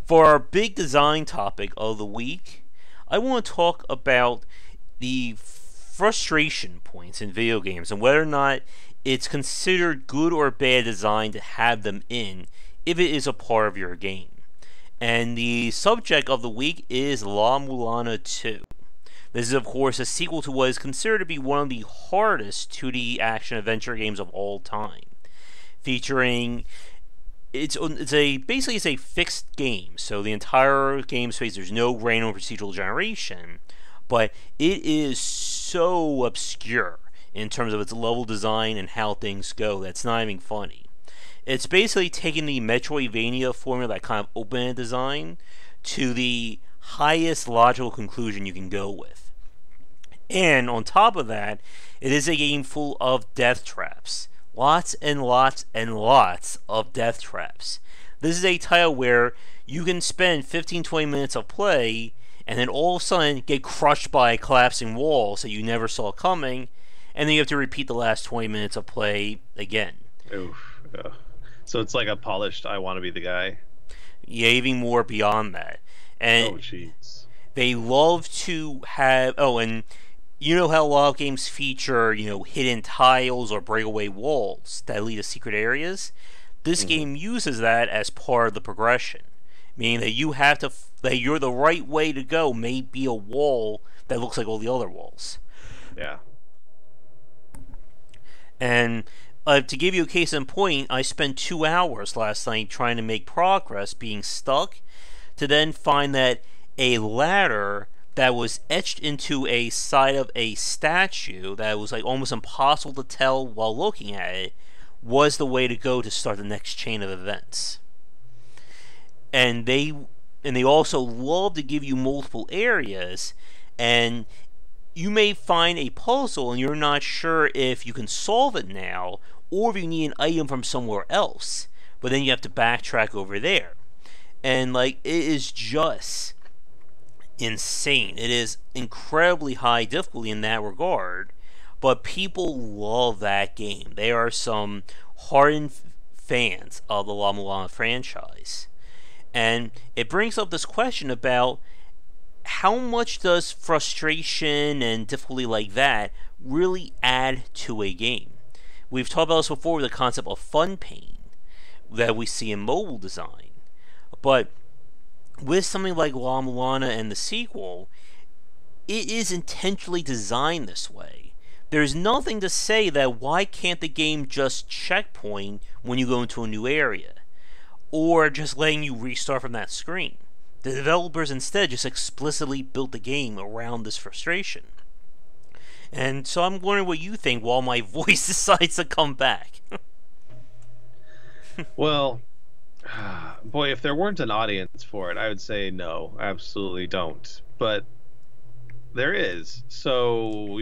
For our big design topic of the week, I want to talk about the frustration points in video games and whether or not it's considered good or bad design to have them in if it is a part of your game. And the subject of the week is La-Mulana 2. This is, of course, a sequel to what is considered to be one of the hardest 2D action adventure games of all time, featuring basically it's a fixed game. So the entire game space, there's no random procedural generation, but it is so obscure in terms of its level design and how things go that's not even funny. It's basically taking the Metroidvania formula, that kind of open-ended design, to the highest logical conclusion you can go with. And on top of that, it is a game full of death traps. Lots and lots and lots of death traps. This is a title where you can spend 15-20 minutes of play and then all of a sudden get crushed by a collapsing wall that you never saw coming, and then you have to repeat the last 20 minutes of play again. Oof. Yeah. So it's like a polished I want to be the guy. Yeah, even more beyond that. And jeez. they love to have... Oh, and you know how a lot of games feature, hidden tiles or breakaway walls that lead to secret areas? This game uses that as part of the progression. Meaning that that you're the right way to go may be a wall that looks like all the other walls. Yeah. And to give you a case in point, I spent 2 hours last night trying to make progress, being stuck, to then find that a ladder that was etched into a side of a statue that was like almost impossible to tell while looking at it was the way to go to start the next chain of events. And they also love to give you multiple areas, and you may find a puzzle and you're not sure if you can solve it now or if you need an item from somewhere else, but then you have to backtrack over there. And it is just insane. It is incredibly high difficulty in that regard, but people love that game. They are some hardened fans of the La-Mulana franchise. And it brings up this question about how much does frustration and difficulty like that really add to a game? We've talked about this before with the concept of fun pain that we see in mobile design. But with something like La-Mulana and the sequel, it is intentionally designed this way. There's nothing to say that why can't the game just checkpoint when you go into a new area, or just letting you restart from that screen. The developers instead just explicitly built the game around this frustration. And so I'm wondering what you think while my voice decides to come back. Well, boy, if there weren't an audience for it, I would say no, absolutely don't. But there is. So,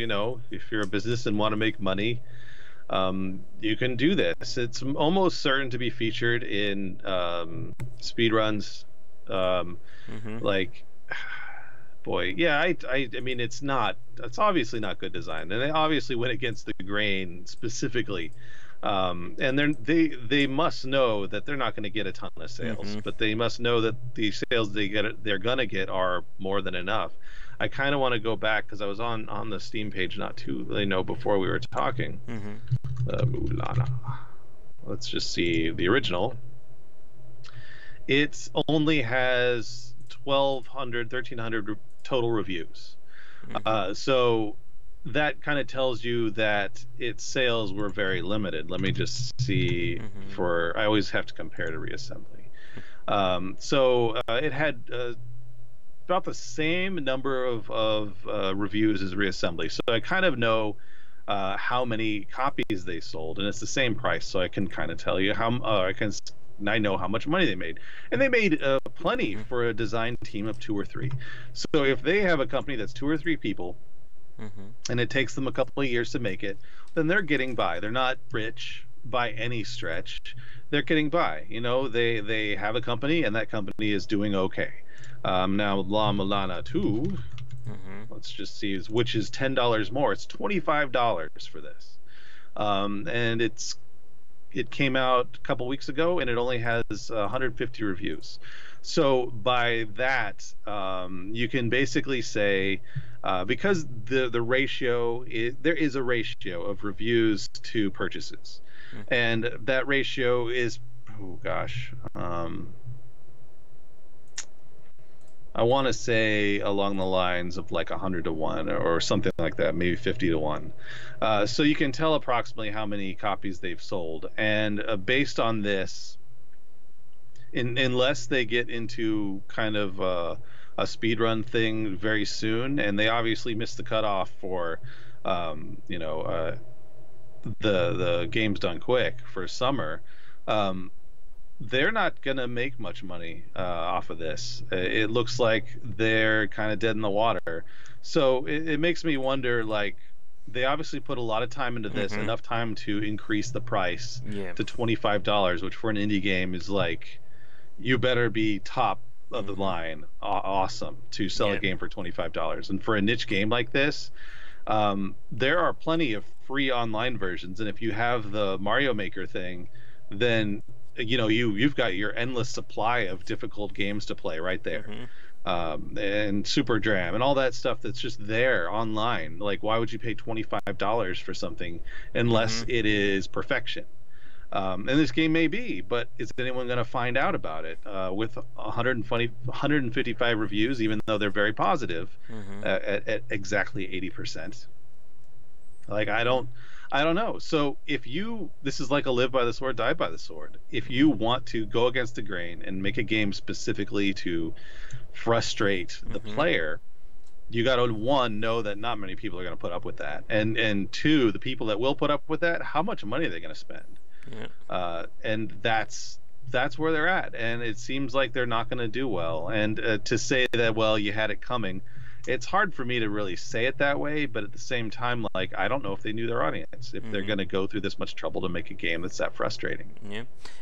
if you're a business and want to make money, you can do this. It's almost certain to be featured in speedruns. Boy, yeah, I mean, it's obviously not good design, and they obviously went against the grain specifically. And they must know that they're not going to get a ton of sales, but they must know that the sales they're gonna get are more than enough. I kind of want to go back because I was on the Steam page not too before we were talking. La-Mulana. Let's just see the original. It only has 1,300 total reviews. So that kind of tells you that its sales were very limited. Let me just see I always have to compare to Reassembly. So it had about the same number of reviews as Reassembly. So I kind of know how many copies they sold, and it's the same price. So I can kind of tell you I know how much money they made, and they made plenty for a design team of 2 or 3. So if they have a company that's 2 or 3 people, and it takes them a couple of years to make it, then they're getting by. They're not rich by any stretch. They're getting by. They have a company, and that company is doing okay. Now La-Mulana 2, let's just see, which is $10 more. It's $25 for this, and it came out a couple weeks ago, and it only has 150 reviews. So by that, you can basically say, because the ratio is, there is a ratio of reviews to purchases, and that ratio is, oh gosh, I want to say along the lines of like 100 to 1 or something like that, maybe 50 to 1. So you can tell approximately how many copies they've sold, and based on this, unless they get into kind of a speed run thing very soon, and they obviously missed the cutoff for, you know, the games done quick for summer. They're not gonna make much money off of this. It looks like they're kind of dead in the water. So it makes me wonder, like, they obviously put a lot of time into this, enough time to increase the price to $25, which for an indie game is like, you better be top of the line, awesome, to sell a game for $25. And for a niche game like this, there are plenty of free online versions, and if you have the Mario Maker thing, then you know you've got your endless supply of difficult games to play right there. And Super Dram and all that stuff that's just there online. Like, why would you pay $25 for something unless it is perfection? And this game may be, but is anyone going to find out about it? With 155 reviews, even though they're very positive, at exactly 80%. Like, I don't know. So if this is like a live by the sword, die by the sword. If you want to go against the grain and make a game specifically to frustrate the player, you got to, one, know that not many people are going to put up with that, and two, the people that will put up with that, how much money are they going to spend? And that's where they're at, and it seems like they're not going to do well. And to say that, well, you had it coming, it's hard for me to really say it that way, but at the same time, like, I don't know if they knew their audience, if they're going to go through this much trouble to make a game that's that frustrating.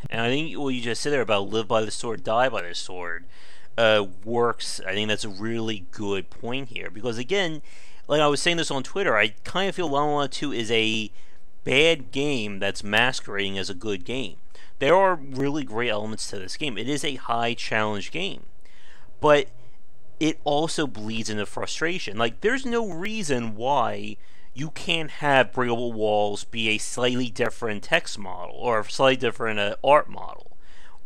And I think what you just said there about live by the sword, die by the sword works. I think that's a really good point here, because again, like I was saying this on Twitter, I kind of feel La-Mulana 2 is a bad game that's masquerading as a good game. There are really great elements to this game. It is a high challenge game, but it also bleeds into frustration. Like, there's no reason why you can't have Breakable Walls be a slightly different text model or a slightly different art model,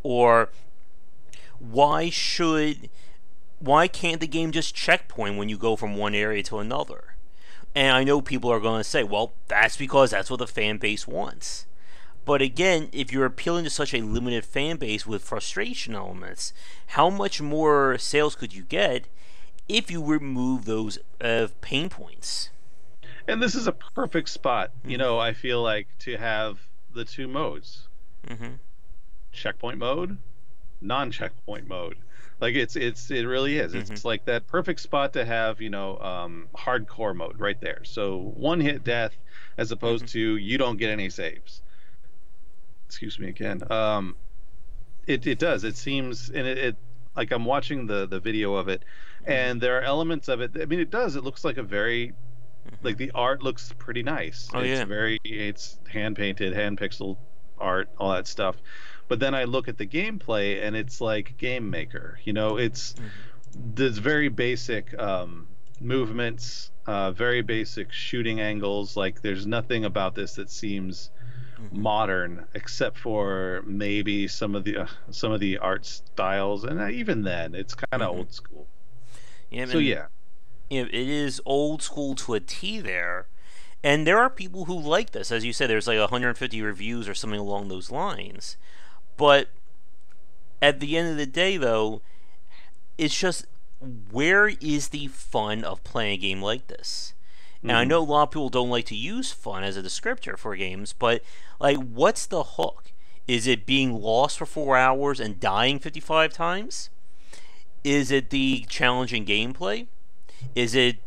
or why can't the game just checkpoint when you go from one area to another? And I know people are going to say, well, that's because that's what the fan base wants. But again, if you're appealing to such a limited fan base with frustration elements, how much more sales could you get if you remove those pain points? And this is a perfect spot, you know, I feel like, to have the two modes. Checkpoint mode, non-checkpoint mode. Like, it really is. It's like that perfect spot to have, you know, hardcore mode right there. So one hit death, as opposed to you don't get any saves. Excuse me again. It does. It seems, and it like, I'm watching the video of it, and there are elements of it. I mean, it does. It looks like a very, like, the art looks pretty nice. It's hand painted, hand pixel art, all that stuff. But then I look at the gameplay, and it's like Game Maker. You know, it's there's very basic movements, very basic shooting angles. Like, there's nothing about this that seems modern, except for maybe some of the art styles, and even then, it's kind of old school. So yeah, it is old school to a T there. And there are people who like this. As you said, there's like 150 reviews or something along those lines. But at the end of the day, though, it's just, where is the fun of playing a game like this? And I know a lot of people don't like to use fun as a descriptor for games, but, like, what's the hook? Is it being lost for 4 hours and dying 55 times? Is it the challenging gameplay? Is it,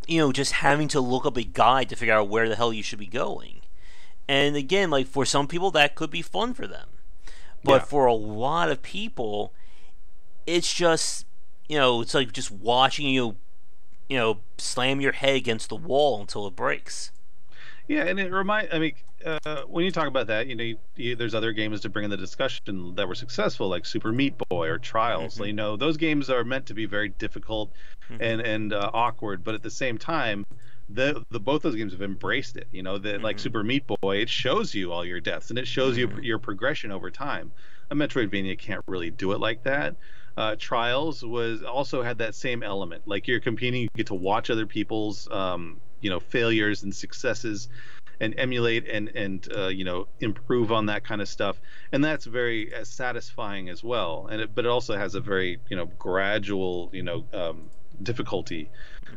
you know, just having to look up a guide to figure out where the hell you should be going? And again, like, for some people, that could be fun for them. But for a lot of people, it's just, you know, it's like just watching you slam your head against the wall until it breaks. Yeah, and I mean, when you talk about that, there's other games to bring in the discussion that were successful, like Super Meat Boy or Trials. Hmm. Those games are meant to be very difficult Hmm. and awkward, but at the same time, the both those games have embraced it. That like Hmm. Super Meat Boy, it shows you all your deaths and it shows you Hmm. your progression over time. A Metroidvania can't really do it like that. Trials was also had that same element. Like you're competing, you get to watch other people's failures and successes and emulate and improve on that kind of stuff, and that's very satisfying as well. But it also has a very gradual difficulty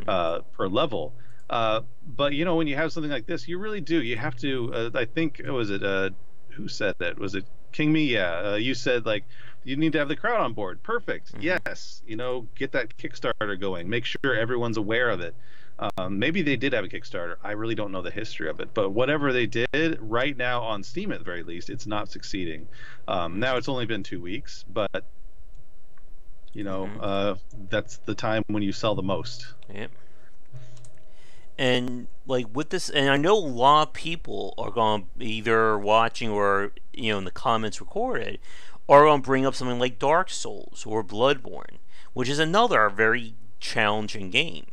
per level. But when you have something like this, you really do. You have to. I think was it who said that? Was it King Me? Yeah, you said like you need to have the crowd on board. Perfect. Hmm. Yes. Get that Kickstarter going. Make sure everyone's aware of it. Maybe they did have a Kickstarter. I really don't know the history of it, but whatever they did, right now on Steam at the very least, it's not succeeding. Now it's only been 2 weeks, but Hmm. that's the time when you sell the most. Yep. And like with this, and I know a lot of people are going to either watching or in the comments recorded are going to bring up something like Dark Souls or Bloodborne, which is another very challenging game.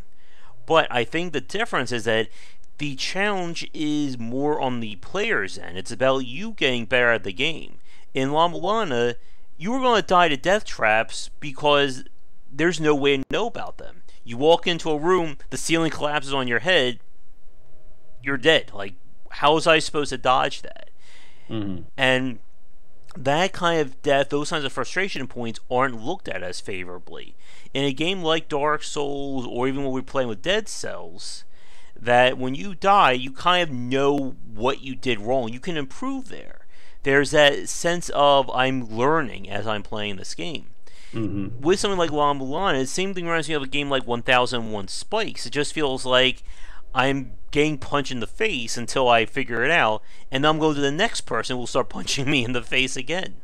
But I think the difference is that the challenge is more on the player's end. It's about you getting better at the game. In La-Mulana, you were going to die to death traps because there's no way to know about them. You walk into a room, the ceiling collapses on your head, you're dead. Like, how was I supposed to dodge that? Hmm. And that kind of death, those kinds of frustration points aren't looked at as favorably. In a game like Dark Souls, or even when we're playing with Dead Cells, that when you die, you kind of know what you did wrong. You can improve there. There's that sense of I'm learning as I'm playing this game. Hmm. With something like La-Mulana, the same thing reminds me of a game like 1001 Spikes. It just feels like I'm getting punched in the face until I figure it out, and then I'm going to the next person who will start punching me in the face again.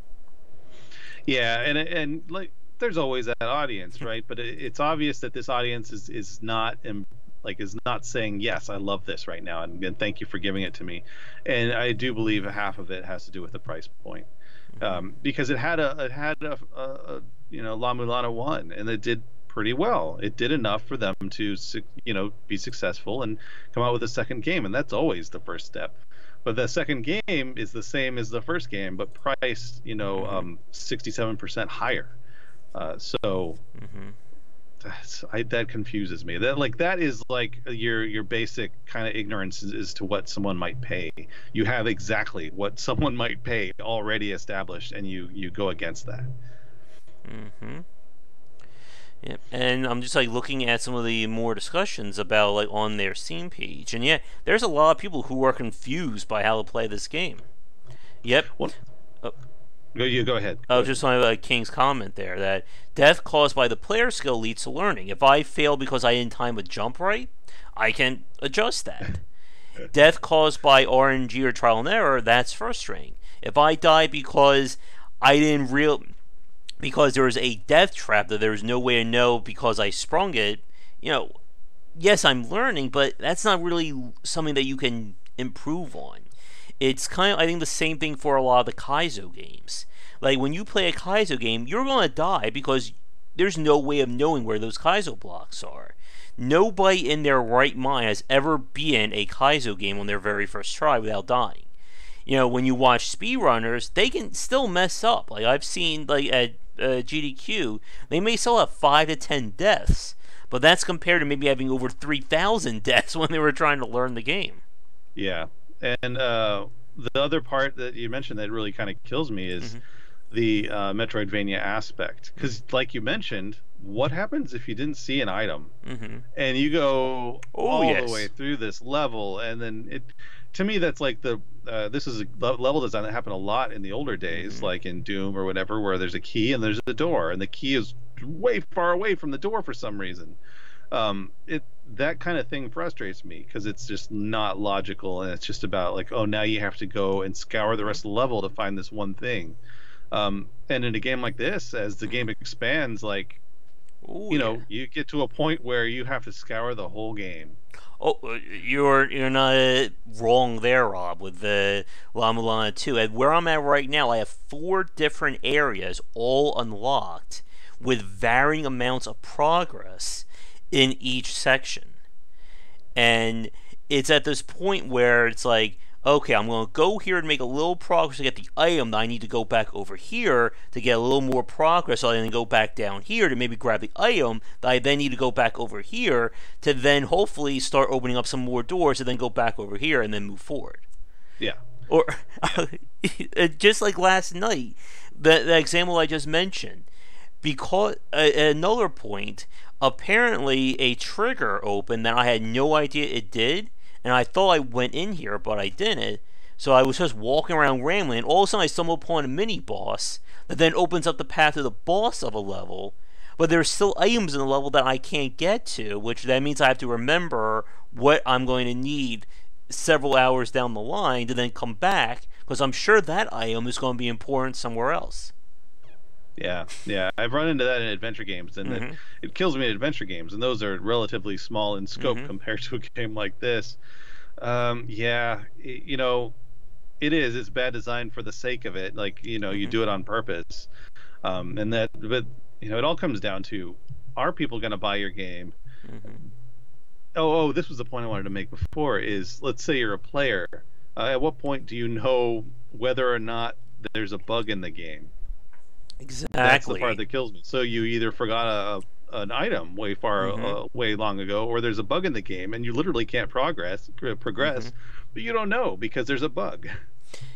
Yeah, and like there's always that audience, right? But it's obvious that this audience is not is not saying yes, I love this right now, and thank you for giving it to me. And I do believe half of it has to do with the price point, Mm-hmm. because it had a La Mulana won, and it did pretty well. It did enough for them to be successful and come out with a second game, and that's always the first step. But the second game is the same as the first game, but priced 67% higher. So Mm-hmm. that confuses me. That is like your basic kind of ignorance as to what someone might pay. You have exactly what someone might pay already established, and you go against that. Mm-hmm. Yep. And I'm just like looking at some of the more discussions about like on their Steam page, and yeah, there's a lot of people who are confused by how to play this game. Yep. Well, Uh, you go ahead. I Go was ahead. just on King's comment there that death caused by the player skill leads to learning. If I fail because I didn't time a jump right, I can adjust that. Death caused by RNG or trial and error, that's frustrating. If I die because I didn't real because there was a death trap that there was no way to know because I sprung it, you know, yes, I'm learning, but that's not really something that you can improve on. It's kind of, I think, the same thing for a lot of the Kaizo games. Like, when you play a Kaizo game, you're going to die because there's no way of knowing where those Kaizo blocks are. Nobody in their right mind has ever beaten a Kaizo game on their very first try without dying. When you watch speedrunners, they can still mess up. Like, I've seen, like, at GDQ, they may still have 5 to 10 deaths. But that's compared to maybe having over 3,000 deaths when they were trying to learn the game. Yeah, and the other part that you mentioned that really kind of kills me is Mm-hmm. the Metroidvania aspect. Because, like you mentioned, what happens if you didn't see an item Mm-hmm. and you go Oh, all the way yes. through this level, and then to me, that's like this is a level design that happened a lot in the older days, Mm-hmm. like in Doom or whatever, where there's a key and there's a door, and the key is way far away from the door for some reason. It That kind of thing frustrates me because it's just not logical, and it's just about like, oh, now you have to go and scour the rest of the level to find this one thing. And in a game like this, as the game expands, like Oh, yeah. you get to a point where you have to scour the whole game. Oh, you're not wrong there, Rob. With the La-Mulana 2, and where I'm at right now, I have 4 different areas all unlocked with varying amounts of progress in each section. And it's at this point where it's like, okay, I'm going to go here and make a little progress to get the item that I need to go back over here to get a little more progress, so I then go back down here to maybe grab the item that I then need to go back over here to then hopefully start opening up some more doors and then go back over here and then move forward. Yeah. Or just like last night, the example I just mentioned, because at another point, apparently a trigger opened that I had no idea it did, and I thought I went in here, but I didn't. So I was just walking around rambling, and all of a sudden I stumble upon a mini boss that then opens up the path to the boss of a level. But there's still items in the level that I can't get to, which that means I have to remember what I'm going to need several hours down the line to then come back, because I'm sure that item is going to be important somewhere else. Yeah, yeah, I've run into that in adventure games, and it kills me in adventure games, and those are relatively small in scope compared to a game like this. You know, it's bad design for the sake of it. Like, you know, you do it on purpose, but you know, it all comes down to, are people going to buy your game? This was the point I wanted to make before. Is, let's say you're a player. At what point do you know whether or not there's a bug in the game? Exactly. That's the part that kills me. So you either forgot an item way long ago, or there's a bug in the game, and you literally can't progress, but you don't know because there's a bug.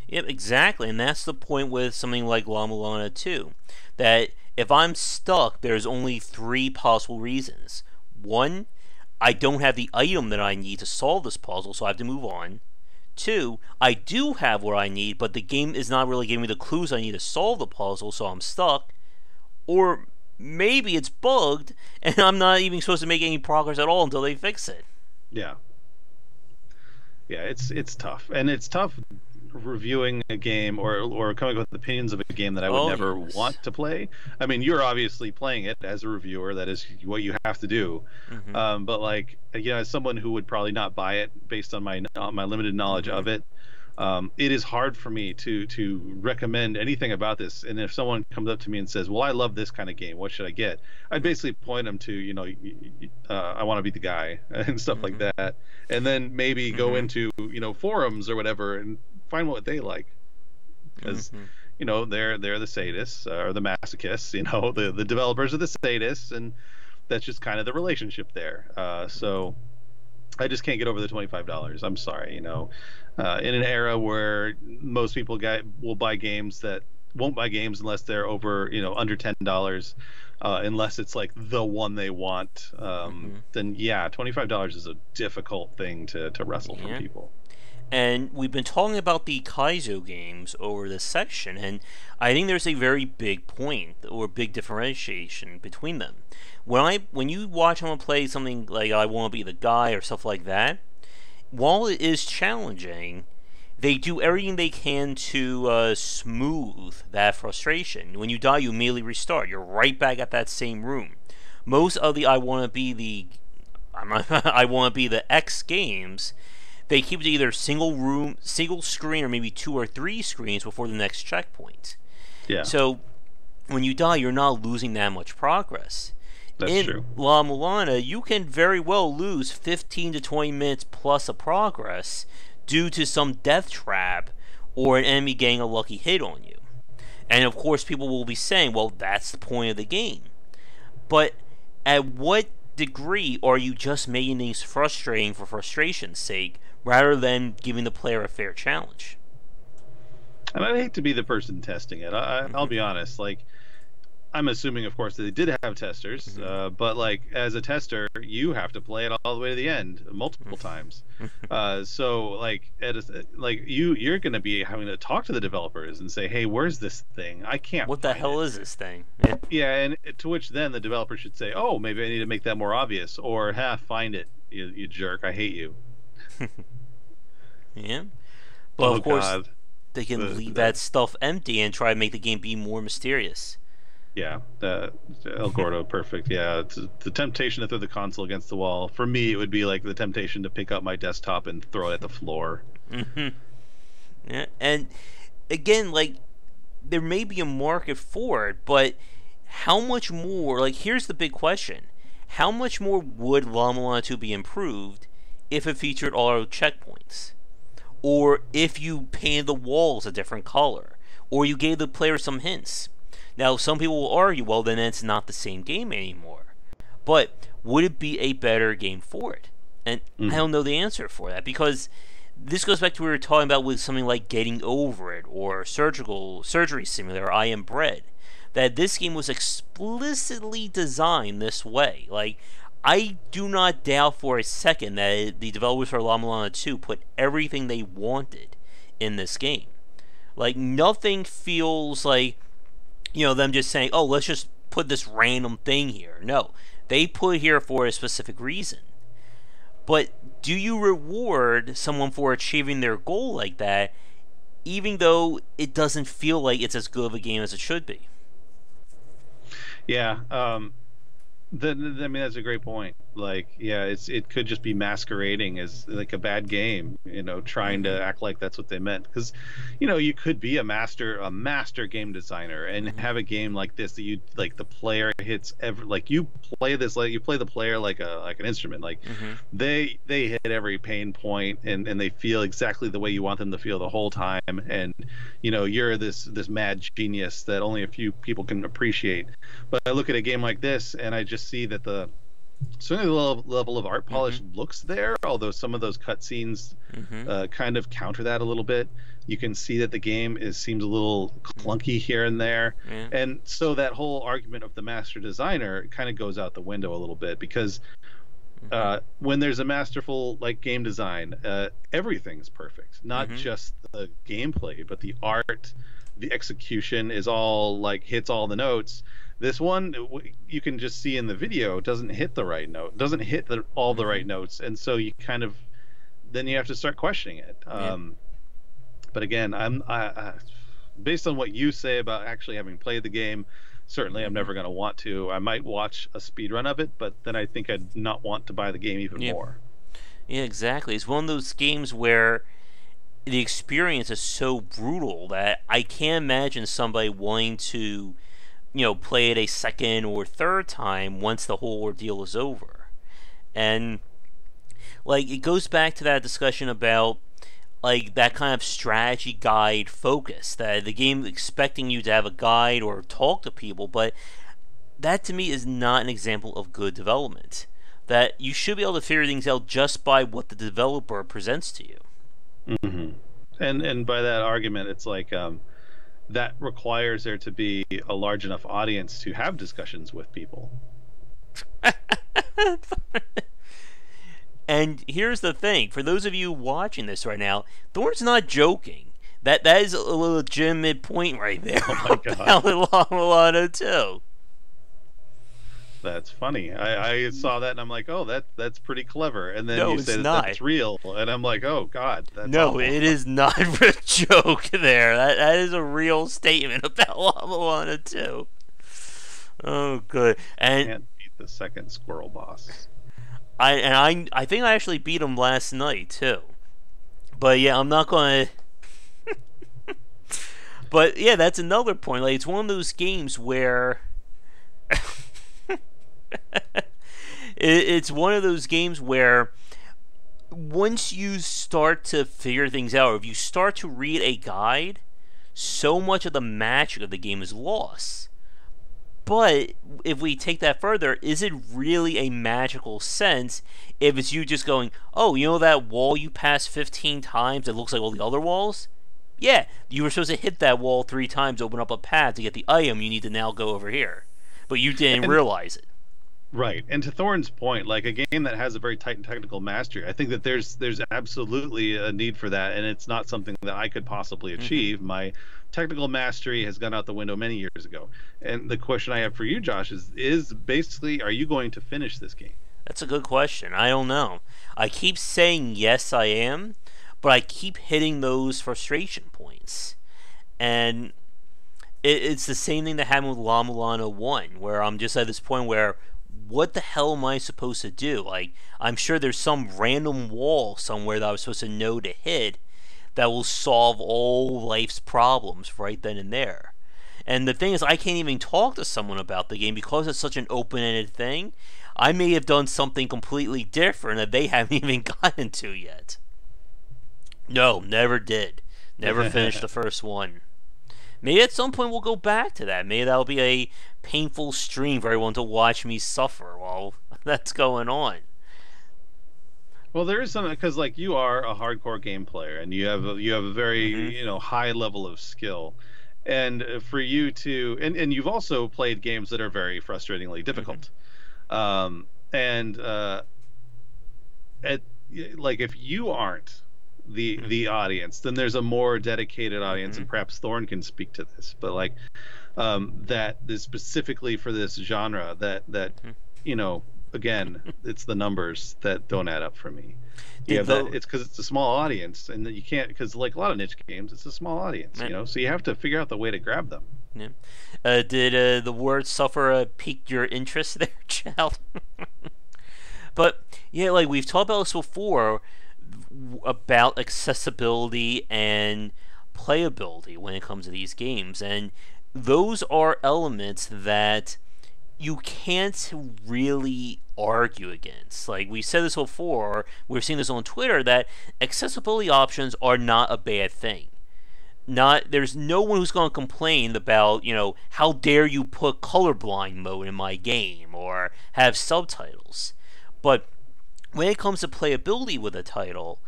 Yep, exactly, and that's the point with something like La-Mulana 2. That if I'm stuck, there's only 3 possible reasons. 1, I don't have the item that I need to solve this puzzle, so I have to move on. 2, I do have what I need, but the game is not really giving me the clues I need to solve the puzzle, so I'm stuck. Or maybe it's bugged, and I'm not even supposed to make any progress at all until they fix it. Yeah. Yeah, it's tough. And it's tough reviewing a game or coming up with opinions of a game that I would never want to play. I mean, you're obviously playing it as a reviewer. That is what you have to do. But like, you know, as someone who would probably not buy it based on my limited knowledge of it, it is hard for me to recommend anything about this. And if someone comes up to me and says, "Well, I love this kind of game. What should I get?" I'd basically point them to, you know, I want to be the guy and stuff like that, and then maybe go into, you know, forums or whatever and find what they like, because you know, they're the sadists or the masochists. You know, the developers are the sadists, and that's just kind of the relationship there. So I just can't get over the $25. I'm sorry, you know. In an era where most people won't buy games unless they're over, you know, under $10, unless it's like the one they want, then yeah, $25 is a difficult thing to wrestle from people. And we've been talking about the Kaizo games over this section, and I think there's a very big point or big differentiation between them. When you watch someone play something like I Want to Be the Guy or stuff like that, while it is challenging, they do everything they can to smooth that frustration. When you die, you immediately restart. You're right back at that same room. Most of the I Want to Be the X games, they keep it either single screen, or maybe 2 or 3 screens before the next checkpoint. Yeah. So when you die, you're not losing that much progress. That's true. In La-Mulana, you can very well lose 15 to 20 minutes plus of progress due to some death trap or an enemy getting a lucky hit on you. And of course, people will be saying, well, that's the point of the game. But at what degree are you just making things frustrating for frustration's sake, rather than giving the player a fair challenge? And I'd hate to be the person testing it. I'll be honest. Like, I'm assuming, of course, that they did have testers, but like, as a tester, you have to play it all the way to the end multiple times. So like, you're going to be having to talk to the developers and say, "Hey, where's this thing? I can't. What the hell is this thing?" Yeah, and to which then the developer should say, "Oh, maybe I need to make that more obvious," or find it, you jerk. I hate you." Yeah. But of course, God. they can leave that stuff empty and try to make the game be more mysterious. Yeah, El Gordo, perfect. Yeah, it's the temptation to throw the console against the wall. For me, it would be like the temptation to pick up my desktop and throw it at the floor. Hmm. Yeah, and again, like there may be a market for it, but how much more? Like, here's the big question: how much more would La-Mulana 2 be improved if it featured auto checkpoints, or if you painted the walls a different color, or you gave the player some hints? Now, some people will argue, well, then it's not the same game anymore. But would it be a better game for it? And I don't know the answer for that, because this goes back to what we were talking about with something like Getting Over It or Surgery Simulator, I Am Bread. That this game was explicitly designed this way. Like, I do not doubt for a second that the developers for La-Mulana 2 put everything they wanted in this game. Like, nothing feels like, them just saying, oh, let's just put this random thing here. No, they put it here for a specific reason. But do you reward someone for achieving their goal like that, even though it doesn't feel like it's as good of a game as it should be? Yeah, I mean, that's a great point. Like, yeah, it could just be masquerading as like a bad game, trying to act like that's what they meant. Because, you could be a master game designer and have a game like this that you like the player hits like you play this like you play the player like an instrument. Like they hit every pain point and they feel exactly the way you want them to feel the whole time. And you're this mad genius that only a few people can appreciate. But I look at a game like this and I just see that certainly the level of art polish looks there, although some of those cutscenes kind of counter that a little bit. You can see that the game seems a little clunky here and there, and so that whole argument of the master designer kind of goes out the window a little bit, because when there's a masterful like game design, everything's perfect, not just the gameplay, but the art, the execution is all like hits all the notes. This one, you can just see in the video, doesn't hit the right note, doesn't hit all the right notes, and so you then you have to start questioning it. But again, I based on what you say about actually having played the game, certainly I'm never going to want to. I might watch a speed run of it, but then I think I'd not want to buy the game even more. Yeah, exactly. It's one of those games where the experience is so brutal that I can't imagine somebody wanting to play it a second or third time once the whole ordeal is over. And like it goes back to that discussion about like that kind of strategy guide focus, that the game expecting you to have a guide or talk to people, but that to me is not an example of good development. That you should be able to figure things out just by what the developer presents to you. And by that argument, it's like that requires there to be a large enough audience to have discussions with people. And here's the thing, for those of you watching this right now, Thorn's not joking. That is a legitimate point right there. Oh my about La-Mulana 2. That's funny. I saw that and I'm like, oh, that's pretty clever. And then you say that's real, and I'm like, oh God, that's awful. It is not a joke there. That is a real statement about La-Mulana 2. Oh, good. And can't beat the second squirrel boss. I think I actually beat him last night too. But yeah, I'm not gonna. But yeah, that's another point. Like, it's one of those games where. It's one of those games where once you start to figure things out, or if you start to read a guide, so much of the magic of the game is lost. But if we take that further, is it really a magical sense if it's you just going, oh, that wall you passed 15 times that looks like all the other walls? Yeah, you were supposed to hit that wall 3 times to open up a path to get the item you need to now go over here. But you didn't realize it. Right, and to Thorn's point, like a game that has a very tight and technical mastery, I think that there's absolutely a need for that, and it's not something that I could possibly achieve. My technical mastery has gone out the window many years ago. And the question I have for you, Josh, is basically, are you going to finish this game? That's a good question. I don't know. I keep saying yes, I am, but I keep hitting those frustration points. And it's the same thing that happened with La-Mulana 1, where I'm just at this point where, what the hell am I supposed to do? Like, I'm sure there's some random wall somewhere that I was supposed to know to hit that will solve all life's problems right then and there. And the thing is, I can't even talk to someone about the game because it's such an open-ended thing. I may have done something completely different that they haven't even gotten to yet. No, never did. Never finished the first one. Maybe at some point we'll go back to that. Maybe that'll be a painful stream for everyone to watch me suffer while that's going on. Well, there is something, because like you are a hardcore game player and you have a very high level of skill, and for you to and you've also played games that are very frustratingly difficult, and like if you aren't the audience, then there's a more dedicated audience, and perhaps Thorn can speak to this, but like that is specifically for this genre that again, it's the numbers that don't add up for me. It's because it's a small audience, and you can't, because like a lot of niche games, it's a small audience, so you have to figure out the way to grab them. Yeah. Did the word suffer pique your interest there, child? But yeah, like we've talked about this before, about accessibility and playability when it comes to these games, and those are elements that you can't really argue against. Like we said this before, we're seeing this on Twitter, that accessibility options are not a bad thing. There's no one who's going to complain about, how dare you put colorblind mode in my game or have subtitles. But when it comes to playability with a title,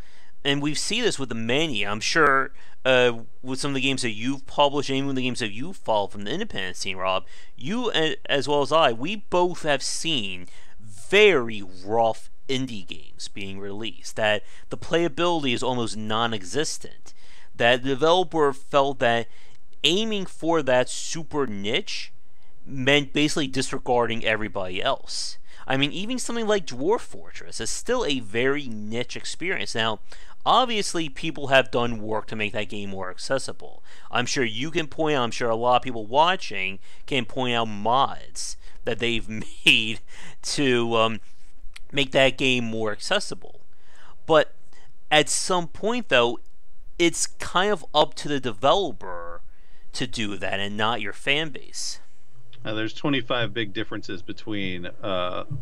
and we've seen this with the many, I'm sure with some of the games that you've published, and even the games that you've followed from the independent scene, Rob, you as well as I, we both have seen very rough indie games being released, that the playability is almost non-existent, that the developer felt that aiming for that super niche meant basically disregarding everybody else. I mean, even something like Dwarf Fortress is still a very niche experience. Now, obviously, people have done work to make that game more accessible. I'm sure you can point out, I'm sure a lot of people watching can point out mods that they've made to make that game more accessible. But at some point, though, it's kind of up to the developer to do that and not your fan base. There's 25 big differences between La-Mulana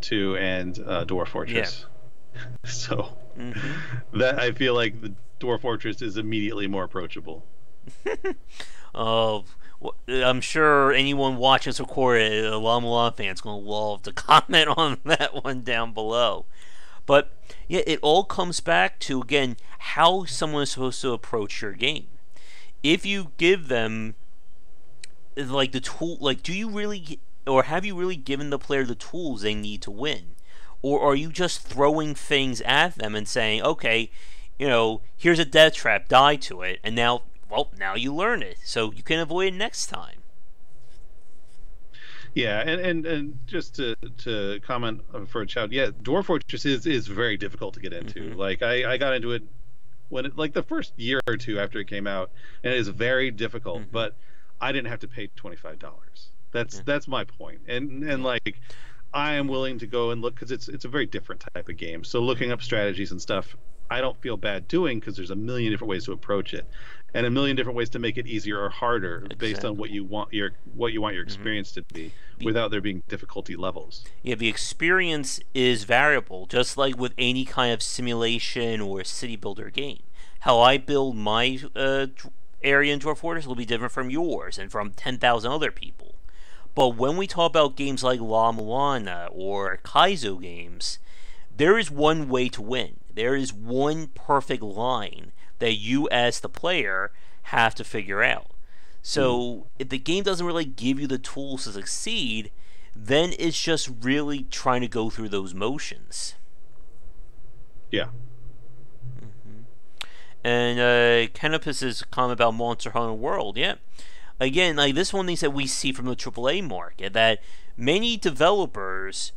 2 and Dwarf Fortress. Yeah. So that I feel like the Dwarf Fortress is immediately more approachable. Oh, I'm sure anyone watching this recorded, a La-Mulana fan's going to love to comment on that one down below. But yeah, it all comes back to, again, how someone is supposed to approach your game. If you give them like the tool, like, do you really, or have you really given the player the tools they need to win? Or are you just throwing things at them and saying, okay, here's a death trap, die to it, and now you learn it, so you can avoid it next time. Yeah, and just to comment for a child, yeah, Dwarf Fortress is very difficult to get into. Like I got into it when like the first year or two after it came out, and it is very difficult, but I didn't have to pay $25. That's my point. And like I am willing to go and look, because it's a very different type of game. So looking up strategies and stuff, I don't feel bad doing, because there's a million different ways to approach it, and a million different ways to make it easier or harder based on what you want your experience to be, without there being difficulty levels. Yeah, the experience is variable, just like with any kind of simulation or city builder game. How I build my area in Dwarf Fortress will be different from yours and from 10,000 other people. But when we talk about games like La-Mulana or Kaizo games, there is one way to win. There is one perfect line that you as the player have to figure out. So if the game doesn't really give you the tools to succeed, then it's just really trying to go through those motions. Yeah. And Canopus' comment about Monster Hunter World, yeah. Again, like this one thing that we see from the AAA market, that many developers,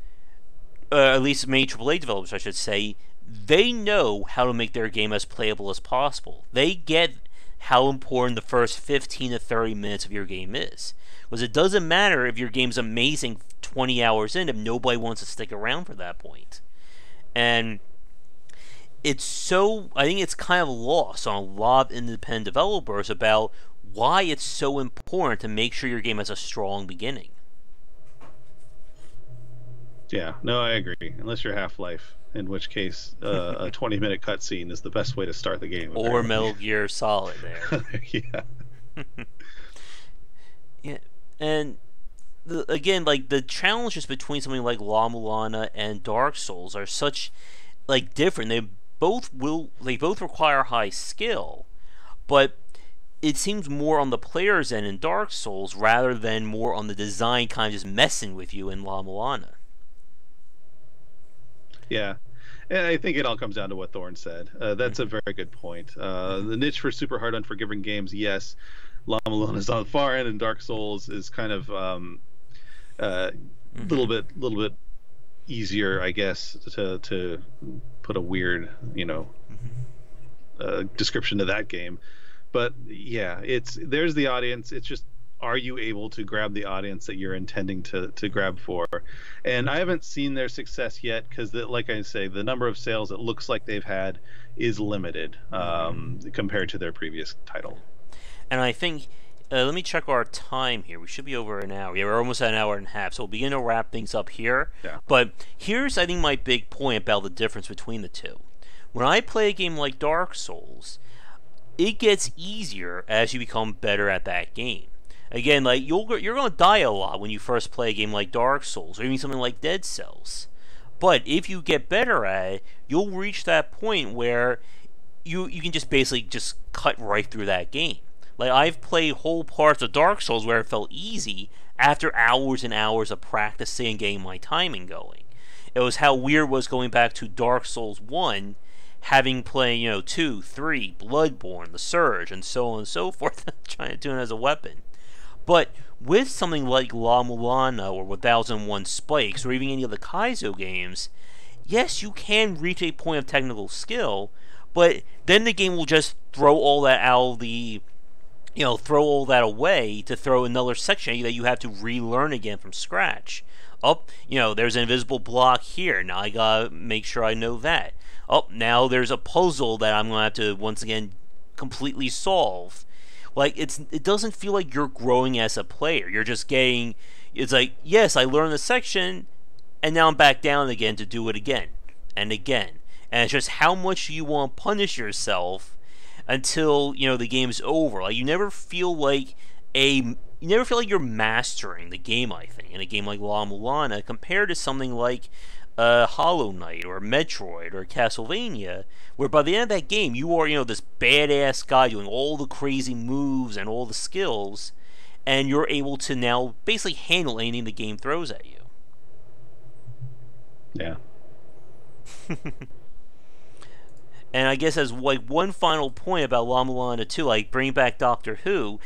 at least many AAA developers, I should say, they know how to make their game as playable as possible. They get how important the first 15 to 30 minutes of your game is. Because it doesn't matter if your game's amazing 20 hours in if nobody wants to stick around for that point. And I think it's kind of lost on a lot of independent developers about why it's so important to make sure your game has a strong beginning. Yeah, no, I agree. Unless you're Half-Life, in which case a 20-minute cutscene is the best way to start the game. Or apparently. Metal Gear Solid there. Yeah. Yeah, and again, like the challenges between something like La-Mulana and Dark Souls are such different. They both require high skill, but it seems more on the player's end in Dark Souls rather than more on the design kind of just messing with you in La-Mulana. Yeah, and I think it all comes down to what Thorn said. That's a very good point. The niche for super hard, unforgiving games, yes. La-Mulana is on the far end, and Dark Souls is kind of little bit easier, I guess, to put a weird, description to that game. But yeah, there's the audience. It's just, are you able to grab the audience that you're intending to grab for? And I haven't seen their success yet because, like I say, the number of sales it looks like they've had is limited compared to their previous title. And I think, let me check our time here. We should be over an hour. Yeah, we're almost at an hour and a half, so we'll begin to wrap things up here. Yeah. But here's, I think, my big point about the difference between the two. When I play a game like Dark Souls, it gets easier as you become better at that game. Again, you're going to die a lot when you first play a game like Dark Souls, or even something like Dead Cells. But if you get better at it, you'll reach that point where you can just basically just cut right through that game. I've played whole parts of Dark Souls where it felt easy after hours and hours of practicing and getting my timing going. It was how weird it was going back to Dark Souls 1, having played, 2, 3, Bloodborne, The Surge, and so on and so forth, trying to do it as a weapon. But with something like La-Mulana or 1001 Spikes, or even any of the Kaizo games, yes, you can reach a point of technical skill, but then the game will just throw all that out of the... throw all that away to throw another section that you have to relearn again from scratch. There's an invisible block here. Now I gotta make sure I know that. Now there's a puzzle that I'm gonna have to once again completely solve. It doesn't feel like you're growing as a player. You're just getting. It's like, yes, I learned the section, and now I'm back down again to do it again and again. And it's just how much you want to punish yourself until the game's over. You never feel like you're mastering the game. I think in a game like La-Mulana, compared to something like Hollow Knight or Metroid or Castlevania, where by the end of that game you are this badass guy doing all the crazy moves and all the skills, and you're able to now basically handle anything the game throws at you. Yeah. And I guess as one final point about La-Mulana 2, bringing back Doctor Who,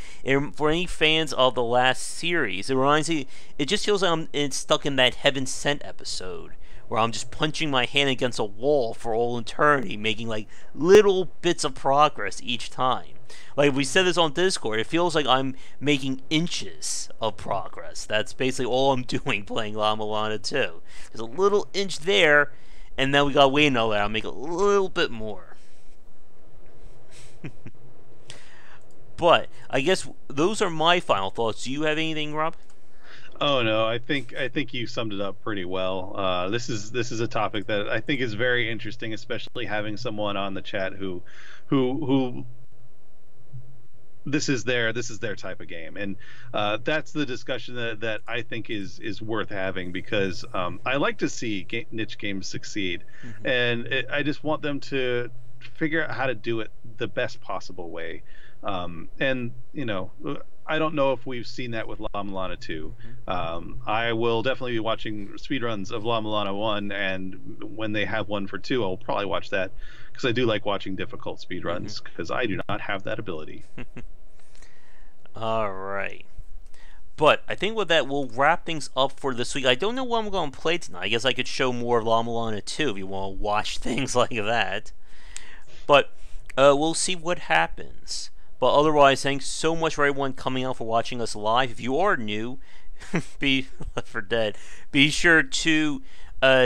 for any fans of the last series, it just feels like I'm stuck in that Heaven Sent episode, where I'm just punching my hand against a wall for all eternity, making little bits of progress each time. We said this on Discord, it feels like I'm making inches of progress. That's basically all I'm doing playing La-Mulana 2. There's a little inch there, and then we gotta wait another hour, make a little bit more. But I guess those are my final thoughts. Do you have anything, Rob? Oh no, I think you summed it up pretty well. This is a topic that I think is very interesting, especially having someone on the chat who this is their type of game, and that's the discussion that I think is worth having, because I like to see niche games succeed, and I just want them to figure out how to do it the best possible way. And I don't know if we've seen that with La-Mulana 2. I will definitely be watching speedruns of La-Mulana 1, and when they have one for 2, I'll probably watch that, because I do like watching difficult speedruns, because I do not have that ability. Alright. But I think with that, we'll wrap things up for this week. I don't know what I'm going to play tonight. I guess I could show more of La-Mulana 2 if you want to watch things like that. But we'll see what happens. But otherwise, thanks so much for everyone coming out for watching us live. If you are new, be Left 4 Dead, be sure to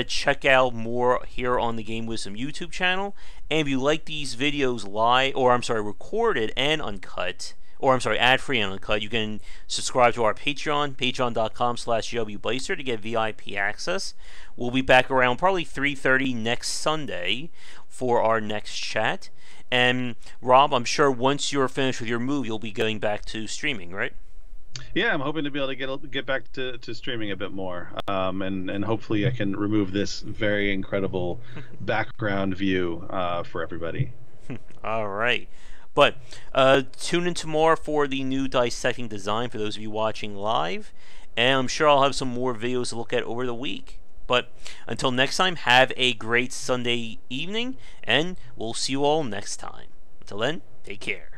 check out more here on the Game Wisdom YouTube channel. And if you like these videos live, or I'm sorry, recorded and uncut, or I'm sorry, ad-free and uncut, you can subscribe to our Patreon, patreon.com/JoshBycer to get VIP access. We'll be back around probably 3:30 next Sunday for our next chat. And Rob, I'm sure once you're finished with your move, you'll be going back to streaming, right? Yeah, I'm hoping to be able to get back to streaming a bit more, and hopefully I can remove this very incredible background view for everybody. All right. But tune in tomorrow for the new Dissecting Design for those of you watching live. And I'm sure I'll have some more videos to look at over the week. But until next time, have a great Sunday evening, and we'll see you all next time. Until then, take care.